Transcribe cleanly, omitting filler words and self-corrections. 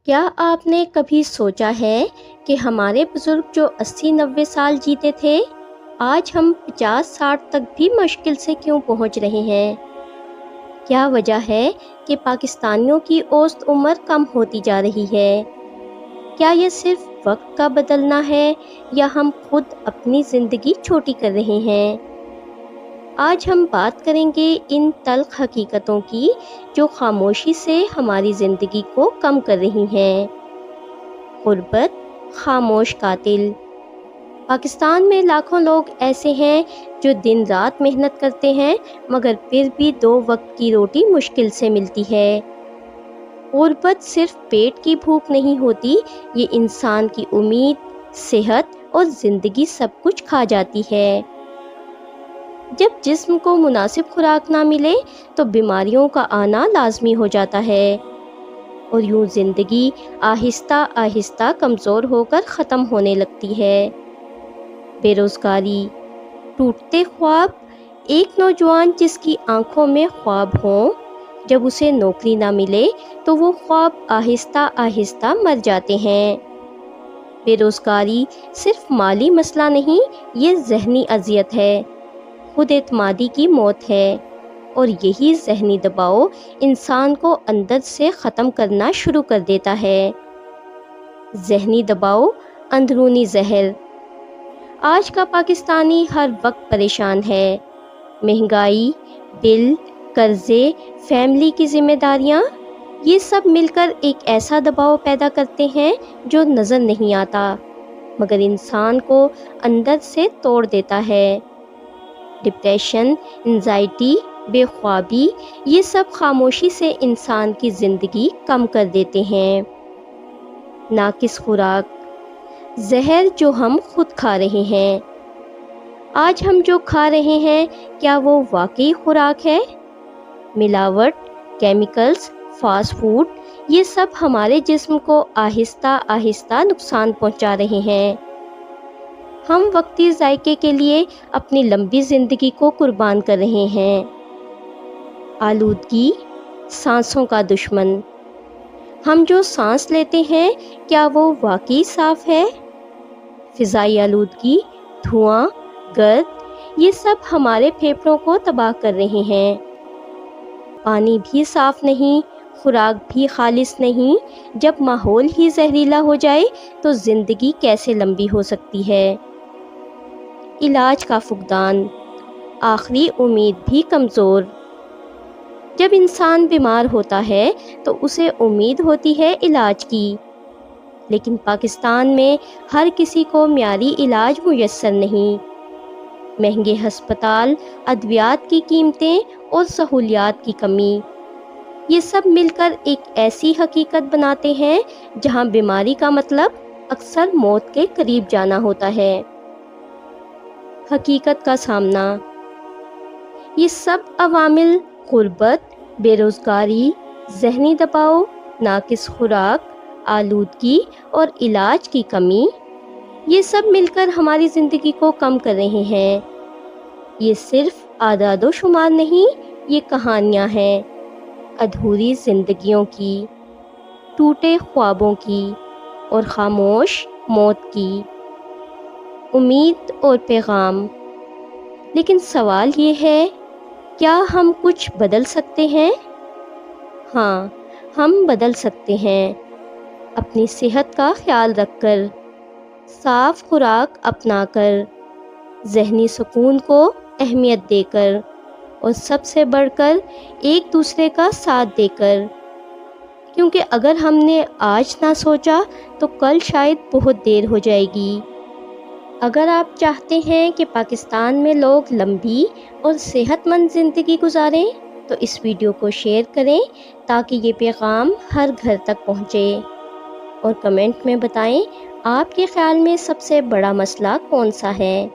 کیا آپ نے کبھی سوچا ہے کہ ہمارے بزرگ جو 80-90 سال جیتے تھے، آج ہم 50-60 تک بھی مشکل سے کیوں پہنچ رہے ہیں؟ کیا وجہ ہے کہ پاکستانیوں کی اوسط عمر کم ہوتی جا رہی ہے؟ کیا یہ صرف وقت کا بدلنا ہے یا ہم خود اپنی زندگی چھوٹی کر رہے ہیں؟ آج ہم بات کریں گے ان تلخ حقیقتوں کی جو خاموشی سے ہماری زندگی کو کم کر رہی ہیں۔ غربت خاموش قاتل۔ پاکستان میں لاکھوں لوگ ایسے ہیں جو دن رات محنت کرتے ہیں مگر پھر بھی 2 وقت کی روٹی مشکل سے ملتی ہے۔ غربت صرف پیٹ کی بھوک نہیں ہوتی، یہ انسان کی امید، صحت اور زندگی سب کچھ کھا جاتی ہے۔ جب جسم کو مناسب خوراک نہ ملے تو بیماریوں کا آنا لازمی ہو جاتا ہے، اور یوں زندگی آہستہ آہستہ کمزور ہو کر ختم ہونے لگتی ہے۔ بے روزگاری، ٹوٹتے خواب۔ ایک نوجوان جس کی آنکھوں میں خواب ہوں، جب اسے نوکری نہ ملے تو وہ خواب آہستہ آہستہ مر جاتے ہیں۔ بے روزگاری صرف مالی مسئلہ نہیں، یہ ذہنی اذیت ہے، خود اعتمادی کی موت ہے، اور یہی ذہنی دباؤ انسان کو اندر سے ختم کرنا شروع کر دیتا ہے۔ ذہنی دباؤ، اندرونی زہر۔ آج کا پاکستانی ہر وقت پریشان ہے۔ مہنگائی، بل، قرضے، فیملی کی ذمہ داریاں، یہ سب مل کر ایک ایسا دباؤ پیدا کرتے ہیں جو نظر نہیں آتا مگر انسان کو اندر سے توڑ دیتا ہے۔ ڈپریشن، انزائٹی، بے خوابی، یہ سب خاموشی سے انسان کی زندگی کم کر دیتے ہیں۔ ناقص خوراک، زہر جو ہم خود کھا رہے ہیں۔ آج ہم جو کھا رہے ہیں کیا وہ واقعی خوراک ہے؟ ملاوٹ، کیمیکلز، فاسٹ فوڈ، یہ سب ہمارے جسم کو آہستہ آہستہ نقصان پہنچا رہے ہیں۔ ہم وقتی ذائقے کے لیے اپنی لمبی زندگی کو قربان کر رہے ہیں۔ آلودگی، سانسوں کا دشمن۔ ہم جو سانس لیتے ہیں کیا وہ واقعی صاف ہے؟ فضائی آلودگی، دھواں، گرد، یہ سب ہمارے پھیپھڑوں کو تباہ کر رہے ہیں۔ پانی بھی صاف نہیں، خوراک بھی خالص نہیں۔ جب ماحول ہی زہریلا ہو جائے تو زندگی کیسے لمبی ہو سکتی ہے؟ علاج کا فقدان، آخری امید بھی کمزور۔ جب انسان بیمار ہوتا ہے تو اسے امید ہوتی ہے علاج کی، لیکن پاکستان میں ہر کسی کو معیاری علاج میسر نہیں۔ مہنگے ہسپتال، ادویات کی قیمتیں اور سہولیات کی کمی، یہ سب مل کر ایک ایسی حقیقت بناتے ہیں جہاں بیماری کا مطلب اکثر موت کے قریب جانا ہوتا ہے۔ حقیقت کا سامنا، یہ سب عوامل، غربت، بے روزگاری، ذہنی دباؤ، ناقص خوراک، آلودگی اور علاج کی کمی، یہ سب مل کر ہماری زندگی کو کم کر رہے ہیں۔ یہ صرف اعداد و شمار نہیں، یہ کہانیاں ہیں، ادھوری زندگیوں کی، ٹوٹے خوابوں کی اور خاموش موت کی۔ امید اور پیغام۔ لیکن سوال یہ ہے، کیا ہم کچھ بدل سکتے ہیں؟ ہاں، ہم بدل سکتے ہیں، اپنی صحت کا خیال رکھ کر، صاف خوراک اپنا کر، ذہنی سکون کو اہمیت دے کر، اور سب سے بڑھ کر ایک دوسرے کا ساتھ دے کر، کیونکہ اگر ہم نے آج نہ سوچا تو کل شاید بہت دیر ہو جائے گی۔ اگر آپ چاہتے ہیں کہ پاکستان میں لوگ لمبی اور صحت مند زندگی گزاریں تو اس ویڈیو کو شیئر کریں تاکہ یہ پیغام ہر گھر تک پہنچے، اور کمنٹ میں بتائیں آپ کے خیال میں سب سے بڑا مسئلہ کون سا ہے۔